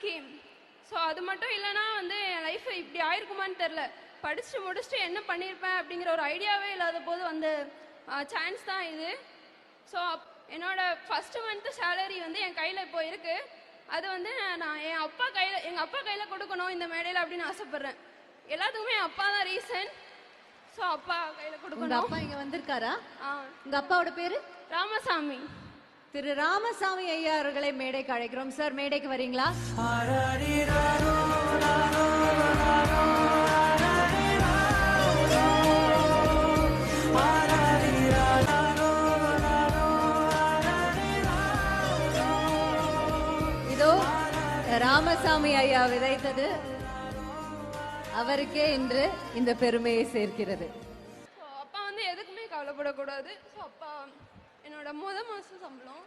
Game. So அது மட்டும் இல்லைன்னா வந்து என் லைஃப் இப்படி ஆயிருக்குமான்னு தெரில. படிச்சுட்டு முடிச்சுட்டு என்ன பண்ணியிருப்பேன் அப்படிங்கிற ஒரு ஐடியாவே இல்லாத போது வந்த சான்ஸ் தான் இது. ஸோ என்னோட ஃபஸ்ட்டு மந்த்து சேலரி வந்து என் கையில் இப்போ இருக்குது. அது வந்து நான் எங்கள் அப்பா கையில் கொடுக்கணும் இந்த மேடையில் அப்படின்னு ஆசைப்பட்றேன். எல்லாத்துக்குமே என் அப்பா தான் ரீசன். ஸோ அப்பா கையில் கொடுக்கணும். அப்பா இங்கே வந்திருக்காரா? உங்கள் அப்பாவோட பேர்? ராமசாமி. திரு ராமசாமி ஐயா அவர்களை மேடைக்கு அழைக்கிறோம். சார் மேடைக்கு வரீங்களா? இதோ ராமசாமி ஐயா விதைத்தது அவருக்கே இன்று இந்த பெருமையை சேர்க்கிறது. அப்பா வந்து எதுக்குமே கவலைப்படக்கூடாது. ஸோ அப்பா என்னோட மாசம் சம்பளம்